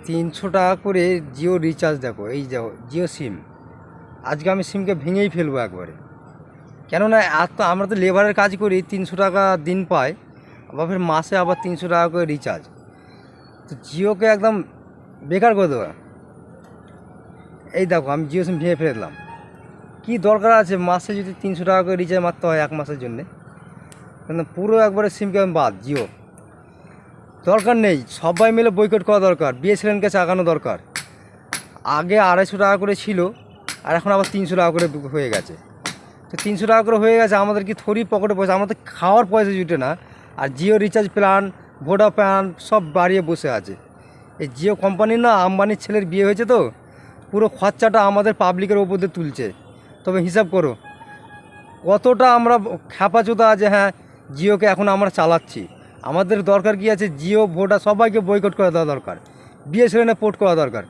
300 টাকা করে জিও রিচার্জ। দেখো এই যাও জিও সিম, আজকে আমি সিমকে ভেঙেই ফেলবো একবারে। কেননা এত আমরা তো লেবারের কাজ করি, 300 টাকা দিন পাই, আবার ফের মাসে আবার 300 টাকা করে রিচার্জ। তো জিওকে একদম বেকার করে দেবো। এই দেখো আমি জিও সিম ভেঙে ফেলে দিলাম। কী দরকার আছে মাসে যদি 300 টাকা করে রিচার্জ মারতে হয় 1 মাসের জন্যে? কিন্তু পুরো একবারে সিমকে আমি বাদ, জিও দরকার নেই। সবাই মিলে বয়কট করা দরকার, বিএসএনএলকে চাগানো দরকার। আগে 250 টাকা করে ছিল, আর এখন আবার 300 টাকা করে হয়ে গেছে। তো 300 টাকা করে হয়ে গেছে, আমাদের কি থরি পকেটে পয়সা, আমাদের খাওয়ার পয়সা জুটে না। আর Jio recharge plan, Voda plan সব বাড়িয়ে বসে আছে। এই জিও কোম্পানির না আম্বানির ছেলের বিয়ে হয়েছে, তো পুরো খরচাটা আমাদের পাবলিকের ওপর দিয়ে তুলছে। তবে হিসাব করো কতটা আমরা খ্যাপাচোদা আছে। হ্যাঁ, জিওকে এখন আমরা চালাচ্ছি। আমাদের দরকার কি আছে? জিও ভোডা সবাইকে বয়কট করে দেওয়া দরকার, বিএসএনএলে পোর্ট করা দরকার।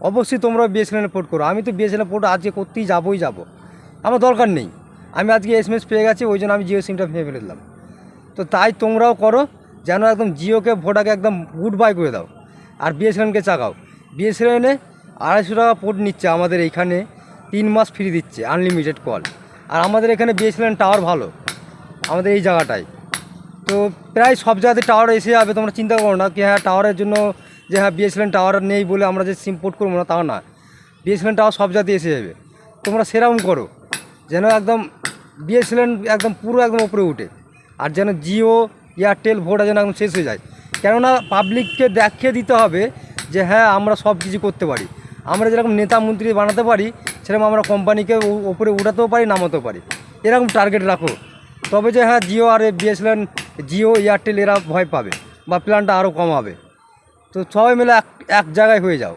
অবশ্যই তোমরা বিএসএনএলে পোর্ট করো। আমি তো বিএসএনএল পোর্ট আজকে করতেই যাবো। আমার দরকার নেই, আমি আজকে এসএমএস পেয়ে গেছি, ওই জন্য আমি জিও সিমটা ভেঙে ফেলে দিলাম। তো তাই তোমরাও করো, যেন একদম জিওকে ভোডাকে একদম গুড বাই করে দাও, আর বিএসএনএলকে চাগাও। বিএসএনএলে 250 টাকা পোর্ট নিচ্ছে, আমাদের এইখানে 3 মাস ফ্রি দিচ্ছে আনলিমিটেড কল। আর আমাদের এখানে বিএসএনএল টাওয়ার ভালো, আমাদের এই জায়গাটায়। তো প্রায় সব জায়গাতে টাওয়ার এসে যাবে, তোমরা চিন্তা করো না কি হ্যাঁ টাওয়ারের জন্য যে হ্যাঁ বিএসএনএল টাওয়ার নেই বলে আমরা যে সিম পোর্ট করবো না, তাও না। বিএসএনএল টাওয়ার সব জায়গাতে এসে যাবে। তোমরা সেরকম করো যেন একদম বিএসএনএল একদম পুরো একদম উপরে উঠে, আর যেন জিও এয়ারটেল ভোডা যেন একদম শেষ হয়ে যায়। কেননা পাবলিককে দেখিয়ে দিতে হবে যে হ্যাঁ আমরা সব কিছু করতে পারি। আমরা যেরকম নেতা মন্ত্রী বানাতে পারি, সেরকম আমরা কোম্পানিকে উপরে উঠাতেও পারি, নামাতেও পারি। এরকম টার্গেট রাখো, তবে যে হ্যাঁ জিও আর বিএসএনএল, জিও এয়ারটেল এরা ভয় পাবে বা প্ল্যানটা আরও কমাবে। তো সবাই মিলে এক জায়গায় হয়ে যাও।